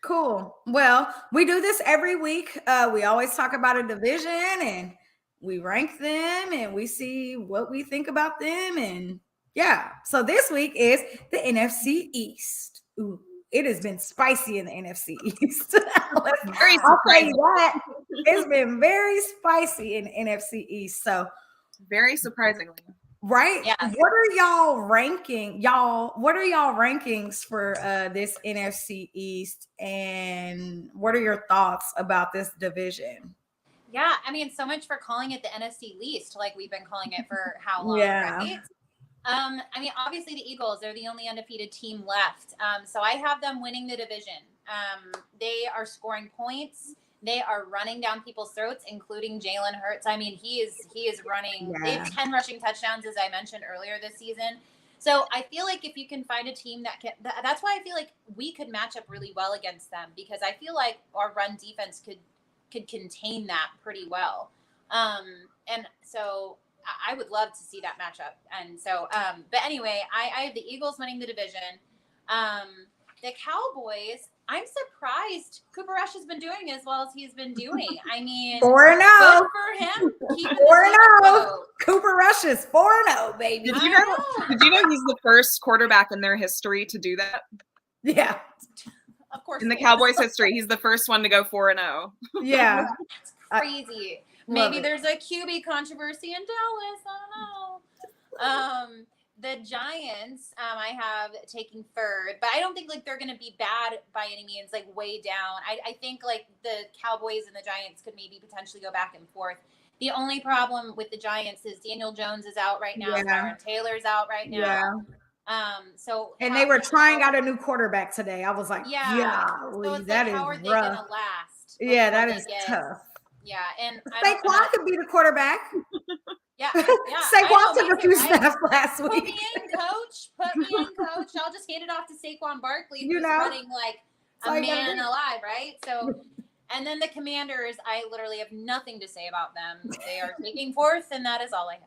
cool. Well, we do this every week. We always talk about a division and we rank them and we see what we think about them. And so this week is the NFC East. Ooh, it has been spicy in the NFC East. I'll tell you that. It's been very spicy in NFC East. So very surprisingly. Right? Yeah. What are y'all ranking? What are y'all rankings for this NFC East? And what are your thoughts about this division? Yeah, I mean, so much for calling it the NFC least, like we've been calling it for how long, Yeah. right? I mean, obviously the Eagles, they're the only undefeated team left. So I have them winning the division. They are scoring points. They are running down people's throats, including Jalen Hurts. I mean, he is running. They have 10 rushing touchdowns, as I mentioned earlier this season. So I feel like if you can find a team that can, that's why I feel like we could match up really well against them, because I feel like our run defense could contain that pretty well. And so I would love to see that matchup. And so, but anyway, I have the Eagles winning the division. The Cowboys, I'm surprised Cooper Rush has been doing as well as he's been doing. I mean, 4-0. Good for him. 4-0. Cooper Rush is 4-0, baby. Did you know he's the first quarterback in their history to do that? Yeah. Of course. In the Cowboys history, he's the first one to go 4-0. Yeah. That's crazy. Maybe there's a QB controversy in Dallas. I don't know. The Giants, I have taking third, but I don't think like they're going to be bad by any means, like way down. I think like the Cowboys and the Giants could maybe potentially go back and forth. The only problem with the Giants is Daniel Jones is out right now. Aaron Taylor's out right now. And they were trying out a new quarterback today. I was like, so that is how are they rough. going to last? Yeah, that is tough. Yeah, and Saquon could be the quarterback. Yeah. Saquon took a few snaps last week. Put me in, coach. I'll just hand it off to Saquon Barkley, who's running like a man alive, right? So, and then the Commanders, I literally have nothing to say about them. They are taking fourth, and that is all I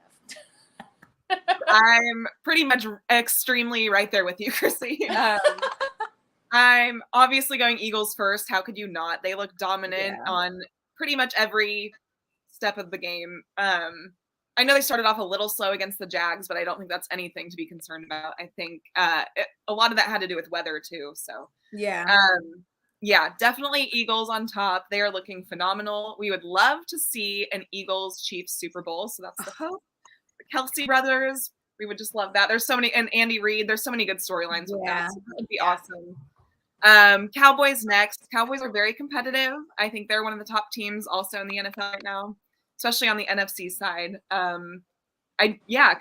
have. I'm pretty much extremely right there with you, Chrissy. I'm obviously going Eagles first. How could you not? They look dominant on pretty much every step of the game. I know they started off a little slow against the Jags, but I don't think that's anything to be concerned about. I think a lot of that had to do with weather too. So definitely Eagles on top. They are looking phenomenal. We would love to see an Eagles-Chiefs Super Bowl. So that's the hope. The Kelsey brothers, we would just love that. There's so many, and Andy Reid, there's so many good storylines with that. So that would be awesome. Cowboys next. Cowboys are very competitive. I think they're one of the top teams also in the NFL right now, especially on the NFC side.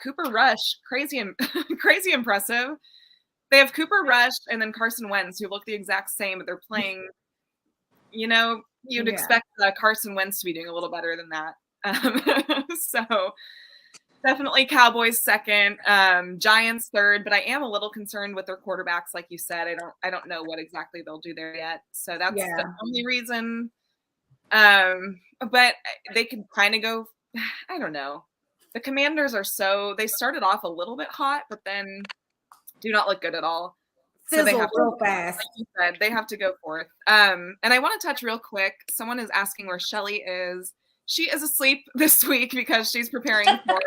Cooper Rush, crazy impressive. They have Cooper Rush and then Carson Wentz, who look the exact same, but they're playing, you'd expect Carson Wentz to be doing a little better than that. So definitely Cowboys second, Giants third, but I am a little concerned with their quarterbacks. Like you said, I don't know what exactly they'll do there yet. So that's the only reason. But they could kind of go, I don't know. The Commanders they started off a little bit hot, but then do not look good at all. So they have real fast. Like you said, they have to go forth. And I want to touch real quick. Someone is asking where Shelley is. She is asleep this week because she's preparing for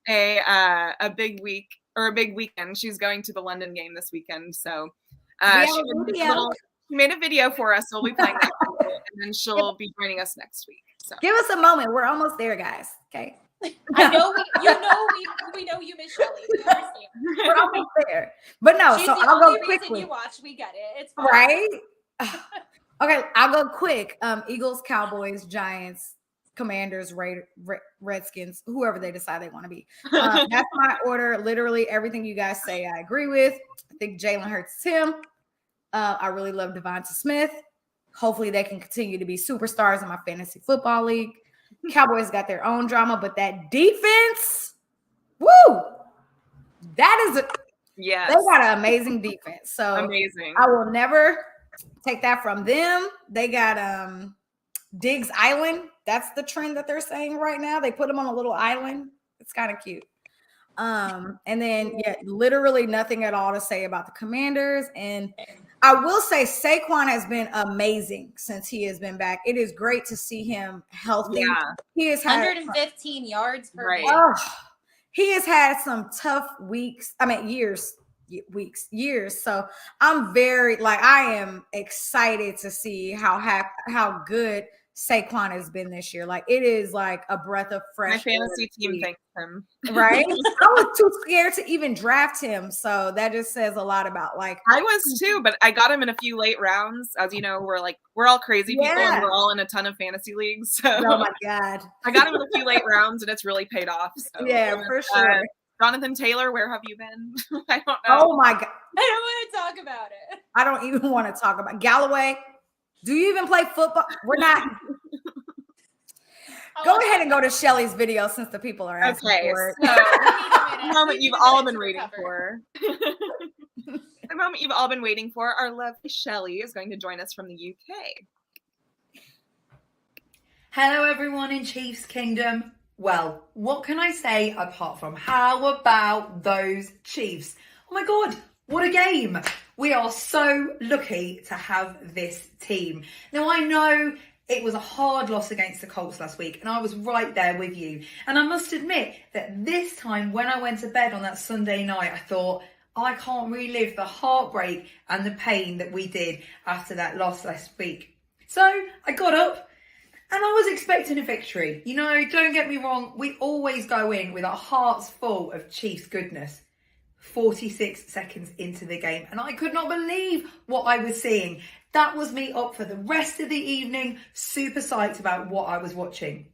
a big week or a big weekend. She's going to the London game this weekend. So she made a video for us. So we'll be playing that video, and then she'll be joining us next week. So give us a moment. We're almost there, guys. Okay. I know we know you, Miss Shelley. We understand. We're almost there. But no, She's so the I'll only go reason quickly. You watch, we get it. It's fine. Right? Okay, I'll go quick. Eagles, Cowboys, Giants, Commanders, Redskins, whoever they decide they want to be. That's my order. Literally everything you guys say I agree with. I think Jalen Hurts is him. I really love Devonta Smith. Hopefully they can continue to be superstars in my fantasy football league. Cowboys got their own drama, but that defense, woo! That is they got an amazing defense. So amazing. I will never take that from them. They got Diggs Island. That's the trend that they're saying right now. They put him on a little island. It's kind of cute. And then literally nothing at all to say about the Commanders. And I will say Saquon has been amazing since he has been back. It is great to see him healthy. Yeah. He has had 115 yards per game. He has had some tough weeks. I mean, years. So I'm I am excited to see how good Saquon has been this year. Like, it is like a breath of fresh My air fantasy to team see. thanks him. Right? I was too scared to even draft him. So that just says a lot about like I was too, but I got him in a few late rounds. As you know, we're all crazy people and Yeah. we're all in a ton of fantasy leagues. So oh my God. I got him in a few late rounds and it's really paid off. So Yeah, for sure. Jonathan Taylor, where have you been? I don't know. Oh my God. I don't want to talk about it. I don't even want to talk about Galloway. Do you even play football? We're not. Go ahead and go to Shelley's video since the people are asking for it. So the moment you've all been to waiting recover. for. The moment you've all been waiting for. Our lovely Shelley is going to join us from the UK. Hello, everyone in Chiefs Kingdom. Well, what can I say apart from how about those Chiefs? Oh my God, what a game. We are so lucky to have this team. Now, I know it was a hard loss against the Colts last week, and I was right there with you. And I must admit that this time when I went to bed on that Sunday night, I thought, I can't relive the heartbreak and the pain that we did after that loss last week. So I got up and I was expecting a victory. You know, don't get me wrong, we always go in with our hearts full of Chiefs goodness. 46 seconds into the game, and I could not believe what I was seeing. That was me up for the rest of the evening, super psyched about what I was watching.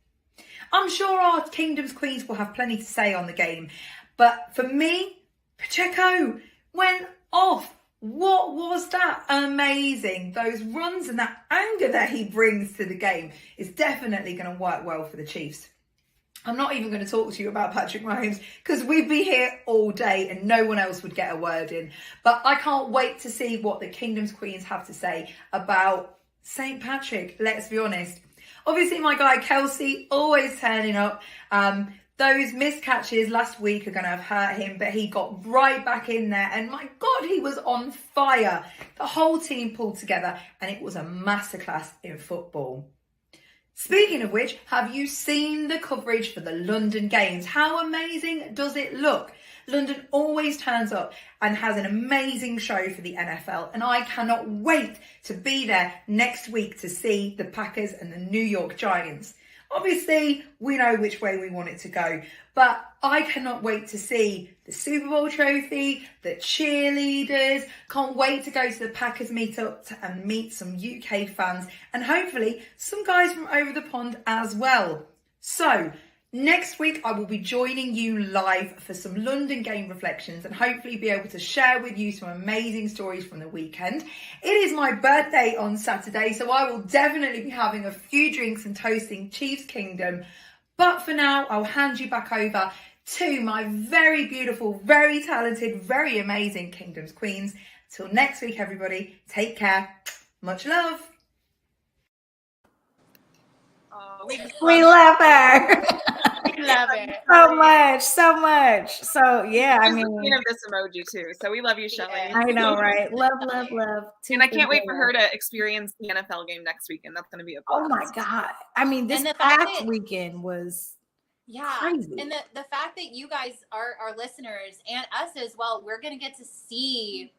I'm sure our Kingdom's Queens will have plenty to say on the game, but for me, Pacheco went off. What was that? Amazing. Those runs and that anger that he brings to the game is definitely going to work well for the Chiefs. I'm not even going to talk to you about Patrick Mahomes because we'd be here all day and no one else would get a word in. But I can't wait to see what the Kingdom's Queens have to say about St. Patrick, let's be honest. Obviously, my guy Kelsey always turning up. Those missed catches last week are going to have hurt him, but he got right back in there. And my God, he was on fire. The whole team pulled together and it was a masterclass in football. Speaking of which, have you seen the coverage for the London games? How amazing does it look? London always turns up and has an amazing show for the NFL, and I cannot wait to be there next week to see the Packers and the New York Giants. Obviously, we know which way we want it to go, but I cannot wait to see the Super Bowl trophy, the cheerleaders. Can't wait to go to the Packers meetup and meet some UK fans and hopefully some guys from over the pond as well. So, next week I will be joining you live for some London game reflections and hopefully be able to share with you some amazing stories from the weekend. It is my birthday on Saturday, so I will definitely be having a few drinks and toasting Chiefs Kingdom. But for now, I'll hand you back over to my very beautiful, very talented, very amazing Kingdom's Queens. Till next week, everybody, take care. Much love. We love her. We love it. So much, so much. So yeah, I I'm mean, a fan of this emoji too. So we love you, Shelley. Yeah. I know, right? Love, love, love. And I can't wait for her to experience the NFL game next weekend. That's going to be a blast. Oh my God. I mean, this And the fact past that- weekend was Yeah. crazy. And the fact that you guys are our listeners and us as well, we're going to get to see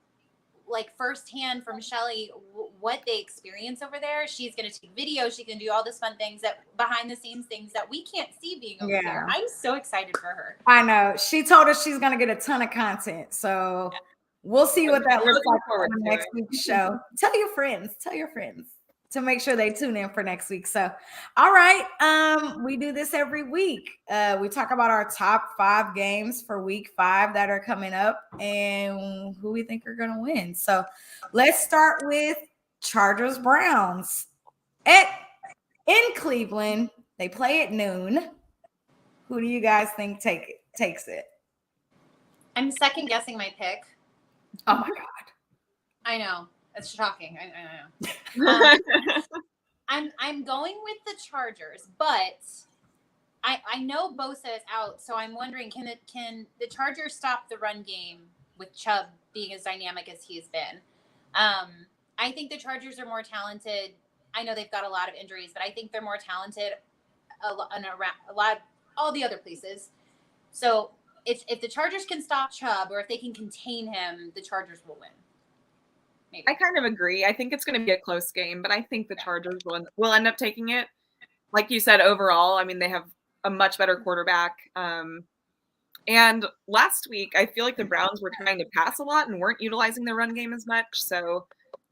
like firsthand from Shelley what they experience over there. She's going to take videos. She can do all this fun things that behind the scenes things that we can't see being over there. I'm so excited for her. I know. She told us she's going to get a ton of content. So we'll see what that We're looks looking like forward on to next it. week's show. Tell your friends to make sure they tune in for next week. So, all right. We do this every week. We talk about our top 5 games for week 5 that are coming up and who we think are going to win. So let's start with Chargers Browns in Cleveland. They play at noon. Who do you guys think takes it? I'm second guessing my pick. Oh my God. I know. It's shocking. I know. I'm going with the Chargers, but I know Bosa is out, so I'm wondering can the Chargers stop the run game with Chubb being as dynamic as he's been? I think the Chargers are more talented. I know they've got a lot of injuries, but I think they're more talented around a lot all the other places. So if the Chargers can stop Chubb or if they can contain him, the Chargers will win. maybe. I kind of agree. I think it's going to be a close game, but I think the Chargers will end up taking it. Like you said, overall, I mean, they have a much better quarterback. And last week, I feel like the Browns were trying to pass a lot and weren't utilizing their run game as much. So,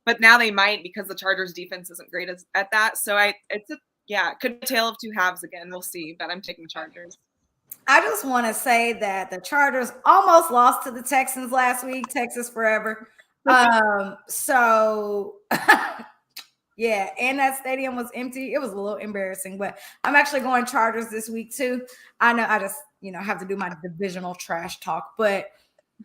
but now they might because the Chargers defense isn't great at that. So it could be a tale of two halves again. We'll see, but I'm taking Chargers. I just want to say that the Chargers almost lost to the Texans last week. Texas forever. So yeah, and that stadium was empty. It was a little embarrassing, but I'm actually going Chargers this week too. I know I just, have to do my divisional trash talk, but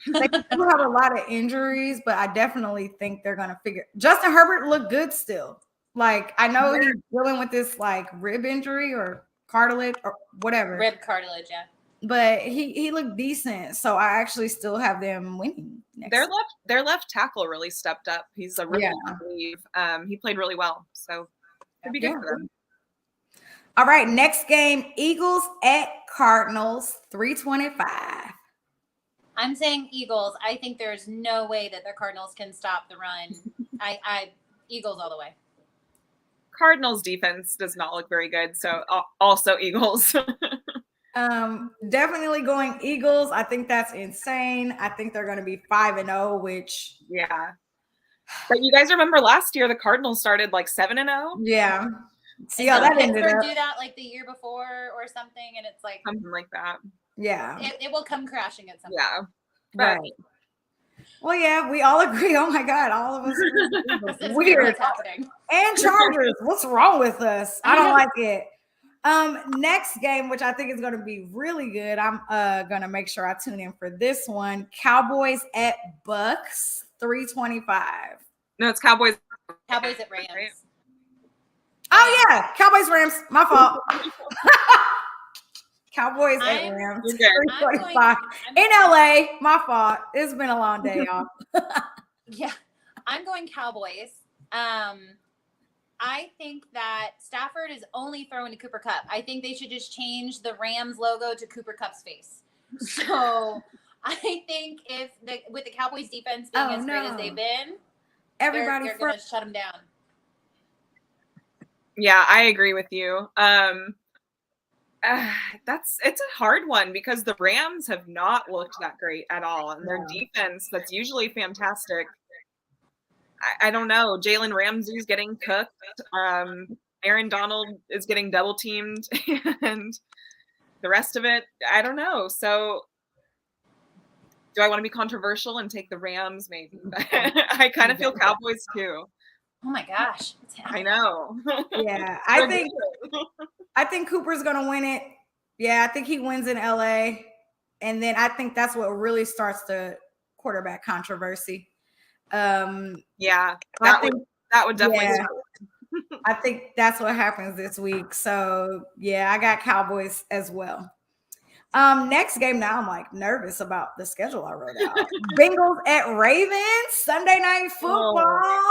they do have a lot of injuries, but I definitely think they're going to figure. Justin Herbert looked good still. Like, I know he's dealing with this like rib injury or cartilage or whatever. Rib cartilage, yeah. But he looked decent, so I actually still have them winning. Their left tackle really stepped up. He's a rookie, I believe. He played really well, so it'd be good for them. All right, next game: Eagles at Cardinals, 325. I'm saying Eagles. I think there's no way that the Cardinals can stop the run. I Eagles all the way. Cardinals defense does not look very good, so also Eagles. Definitely going Eagles. I think that's insane. I think they're going to be 5-0, which But you guys remember last year the Cardinals started like 7-0? Yeah. See how that ended up. Do that like the year before or something, and it's like something like that. Yeah. It will come crashing at some point. Yeah. Right. Well, yeah, we all agree. Oh my God, all of us. Weird. What's happening. And Chargers. What's wrong with us? I don't like it. Next game, which I think is going to be really good. I'm going to make sure I tune in for this one. Cowboys at Bucks, 325. No, it's Cowboys. Cowboys at Rams. Right? Oh yeah, Cowboys Rams. My fault. Cowboys at Rams. 325 in LA. My fault. It's been a long day, y'all. Yeah, I'm going Cowboys. I think that Stafford is only throwing to Cooper Kupp. I think they should just change the Rams logo to Cooper Kupp's face. So I think with the Cowboys defense being as great as they've been, they're going to shut them down. Yeah, I agree with you. It's a hard one because the Rams have not looked that great at all, and their defense that's usually fantastic. I don't know. Jalen Ramsey's getting cooked. Aaron Donald is getting double teamed, and the rest of it, I don't know. So, do I want to be controversial and take the Rams? Maybe. I kind of feel Cowboys too. Oh my gosh. I know. Yeah, I think Cooper's gonna win it. Yeah, I think he wins in LA. And then I think that's what really starts the quarterback controversy. Yeah, that would definitely start. I think that's what happens this week. So yeah, I got Cowboys as well. Next game. Now I'm like nervous about the schedule I wrote out. Bengals at Ravens, Sunday Night Football.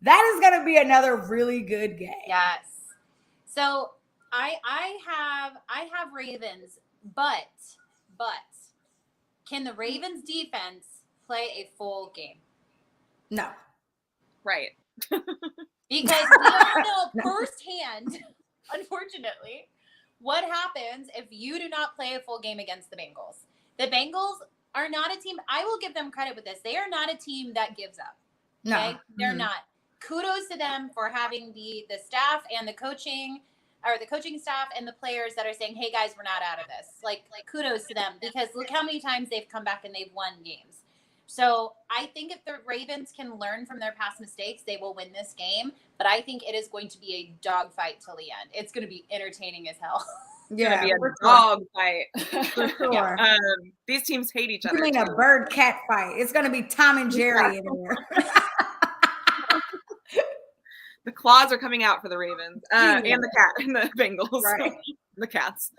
That is going to be another really good game. Yes. So I have Ravens, but can the Ravens defense play a full game? No. Right. Because we all know firsthand, unfortunately, what happens if you do not play a full game against the Bengals. The Bengals are not a team. I will give them credit with this. They are not a team that gives up. Okay? No. They're not. Kudos to them for having the staff and the coaching staff and the players that are saying, hey guys, we're not out of this. Like kudos to them, because look how many times they've come back and they've won games. So I think if the Ravens can learn from their past mistakes, they will win this game. But I think it is going to be a dogfight till the end. It's going to be entertaining as hell. It's going to be a dog fight. For sure. These teams hate each other. You mean a bird-cat fight. It's going to be Tom and Jerry in there. The claws are coming out for the Ravens and the cat and the Bengals. Right. The cats.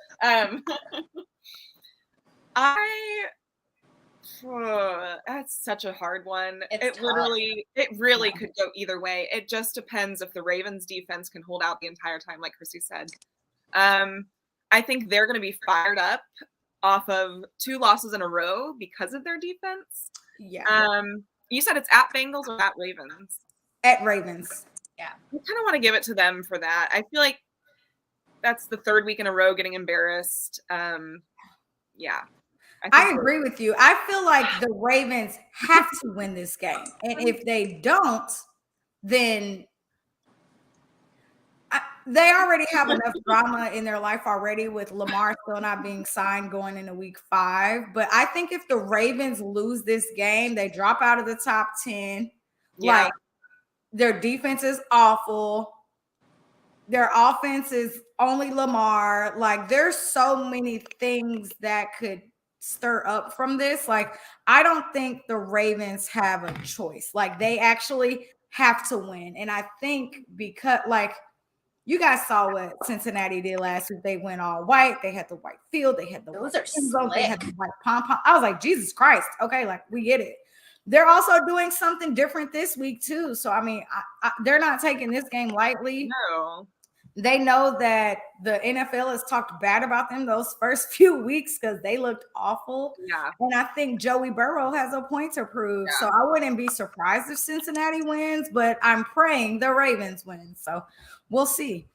That's such a hard one. It really could go either way. It just depends if the Ravens defense can hold out the entire time, like Chrissy said. I think they're going to be fired up off of 2 losses in a row because of their defense. Yeah. You said it's at Bengals or at Ravens? At Ravens. Yeah. I kind of want to give it to them for that. I feel like that's the third week in a row getting embarrassed. Yeah. I agree with you. I feel like the Ravens have to win this game. And if they don't, then they already have enough drama in their life already with Lamar still not being signed going into week 5. But I think if the Ravens lose this game, they drop out of the top 10. Yeah. Like, their defense is awful. Their offense is only Lamar. Like, there's so many things that could stir up from this. Like, I don't think the Ravens have a choice. Like, they actually have to win. And I think because, like, you guys saw what Cincinnati did last week. They went all white. They had the white field. They had the Those white are zone. They had the slick. white pom-pom. I was like, Jesus Christ. Okay, like, we get it. They're also doing something different this week, too. So, I mean, they're not taking this game lightly. No. They know that the NFL has talked bad about them those first few weeks because they looked awful. Yeah. And I think Joey Burrow has a point to prove. So I wouldn't be surprised if Cincinnati wins, but I'm praying the Ravens win. So we'll see.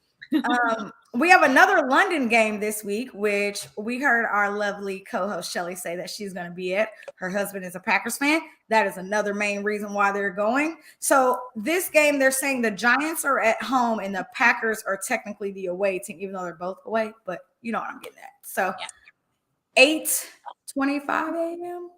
We have another London game this week, which we heard our lovely co-host Shelley say that she's going to be at. Her husband is a Packers fan. That is another main reason why they're going. So this game, they're saying the Giants are at home and the Packers are technically the away team, even though they're both away. But you know what I'm getting at. So 8:25 a.m.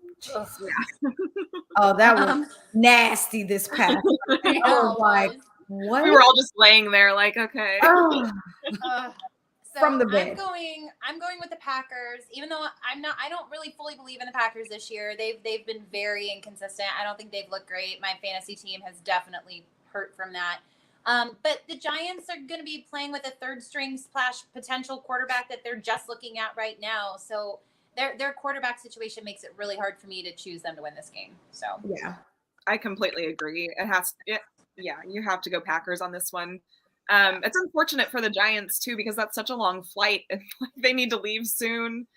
Oh, that was nasty this past. I was like, what? We were all just laying there like, okay. Oh. So From the bed. I'm going with the Packers, even though I don't really fully believe in the Packers this year. They've been very inconsistent. I don't think they've looked great. My fantasy team has definitely hurt from that. But the Giants are going to be playing with a third string / potential quarterback that they're just looking at right now. So their quarterback situation makes it really hard for me to choose them to win this game. So yeah, I completely agree. Yeah, you have to go Packers on this one. It's unfortunate for the Giants too, because that's such a long flight and they need to leave soon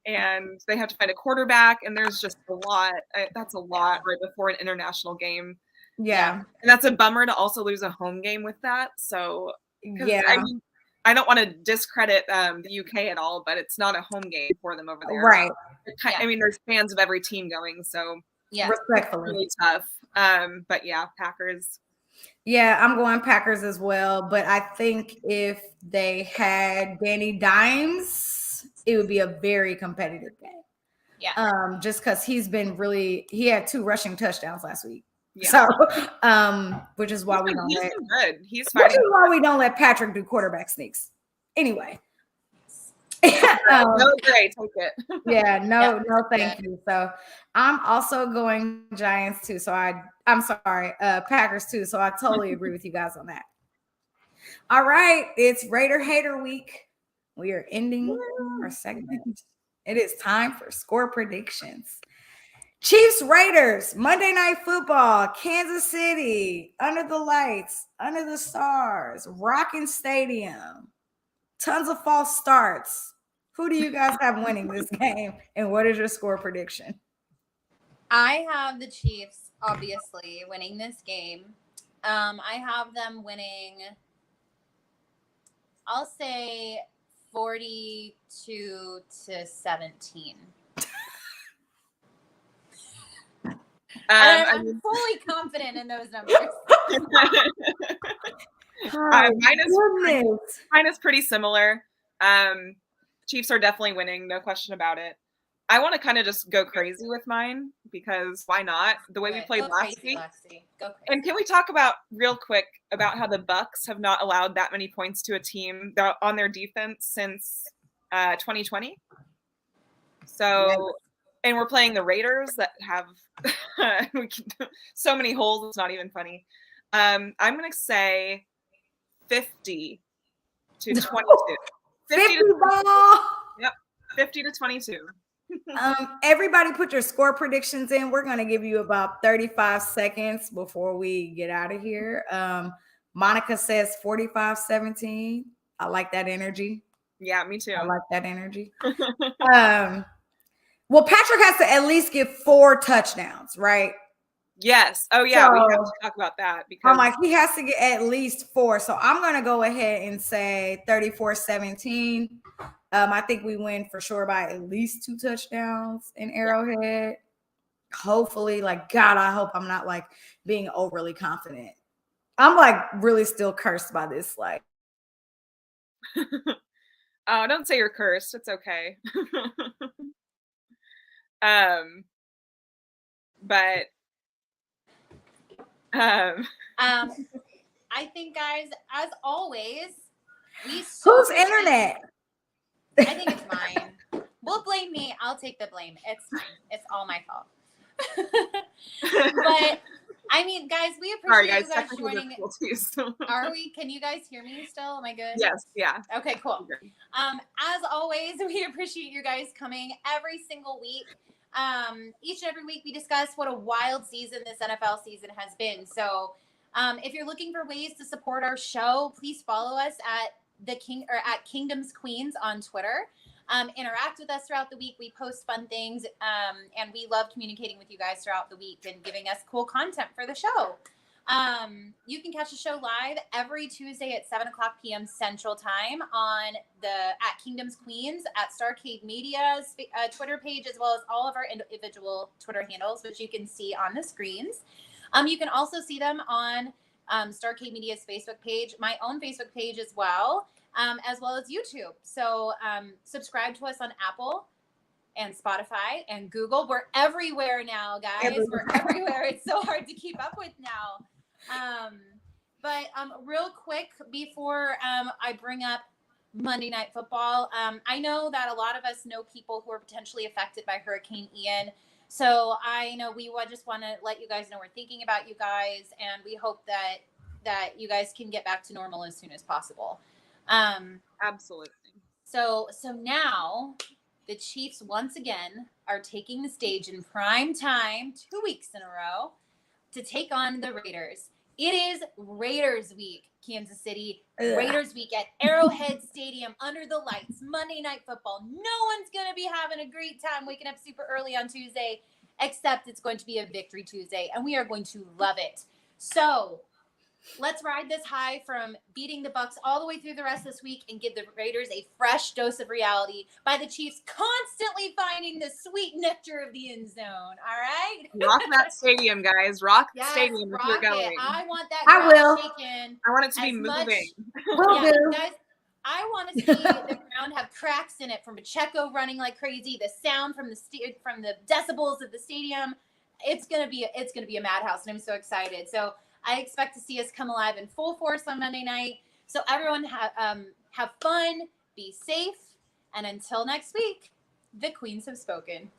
and they have to find a quarterback and there's just a lot. That's a lot right before an international game. Yeah. And that's a bummer to also lose a home game with that. So yeah, I mean, I don't want to discredit the UK at all, but it's not a home game for them over there. Right. I mean, there's fans of every team going, so respectfully. It's really tough. But yeah, Packers. Yeah, I'm going Packers as well. But I think if they had Danny Dimes, it would be a very competitive game. Yeah. Just because he had 2 rushing touchdowns last week. Yeah. So, which is why we don't He's let. been good. He's Which fighting. is why we don't let Patrick do quarterback sneaks. Anyway. No, great. Take it. Yeah, no, thank you. So I'm also going Giants too. So I'm sorry, Packers too. So I totally agree with you guys on that. All right, it's Raider Hater Week. We are ending our segment. It is time for score predictions. Chiefs Raiders, Monday Night Football, Kansas City, under the lights, under the stars, rocking stadium, tons of false starts. Who do you guys have winning this game, and what is your score prediction? I have the Chiefs, obviously, winning this game. I have them winning, I'll say 42-17. I'm fully confident in those numbers. Mine is pretty similar. Chiefs are definitely winning, no question about it. I want to kind of just go crazy with mine because why not? The way we played last week. And can we talk about real quick about how the Bucs have not allowed that many points to a team on their defense since 2020? So, and we're playing the Raiders that have so many holes. It's not even funny. I'm going to say 50-22. 50 ball. Yep, 50-22. Everybody put your score predictions in. We're going to give you about 35 seconds before we get out of here. Monica says 45-17. I like that energy. Yeah, me too. I like that energy. Well, Patrick has to at least get 4 touchdowns, right? Yes. Oh yeah, we have So, to talk about that I'm because like, he has to get at least 4. So I'm going to go ahead and say 34-17. I think we win for sure by at least 2 touchdowns in Arrowhead. Hopefully, like, God, I hope I'm not like being overly confident. I'm like really still cursed by this. Like, oh, don't say you're cursed. It's okay. But I think, guys, as always, whose internet? I think it's mine. We'll blame me. I'll take the blame. It's fine. It's all my fault. But I mean, guys, we appreciate you guys joining. Are we? Can you guys hear me still? Am I good? Yes. Yeah. Okay, cool. As always, we appreciate you guys coming every single week. Each and every week we discuss what a wild season this NFL season has been. So if you're looking for ways to support our show, please follow us at at Kingdom's Queens on Twitter. Interact with us throughout the week. We post fun things, and we love communicating with you guys throughout the week and giving us cool content for the show. You can catch the show live every Tuesday at 7:00 p.m. Central Time on at Kingdom's Queens at Starcade Media's Twitter page, as well as all of our individual Twitter handles, which you can see on the screens. You can also see them on Starcade Media's Facebook page, my own Facebook page as well as YouTube. So subscribe to us on Apple and Spotify and Google. We're everywhere now, guys. We're everywhere. It's so hard to keep up with now. But real quick, before I bring up Monday Night Football, I know that a lot of us know people who are potentially affected by Hurricane Ian. So I know we just want to let you guys know we're thinking about you guys, and we hope that you guys can get back to normal as soon as possible. Absolutely. So now the Chiefs once again are taking the stage in prime time 2 weeks in a row to take on the Raiders. It is Raiders week, Kansas City. Ugh. Raiders week at Arrowhead Stadium under the lights, Monday Night Football. No one's going to be having a great time waking up super early on Tuesday, except it's going to be a victory Tuesday, and we are going to love it. So let's ride this high from beating the Bucs all the way through the rest of this week and give the Raiders a fresh dose of reality by the Chiefs constantly finding the sweet nectar of the end zone. All right? Rock that stadium, guys. Rock the stadium if you're going. I want that ground shaking. I want it to be moving. Guys, I want to see the ground have cracks in it from Pacheco running like crazy, the sound from the decibels of the stadium. It's gonna be a madhouse, and I'm so excited. So I expect to see us come alive in full force on Monday night. So everyone have fun, be safe, and until next week, the Queens have spoken.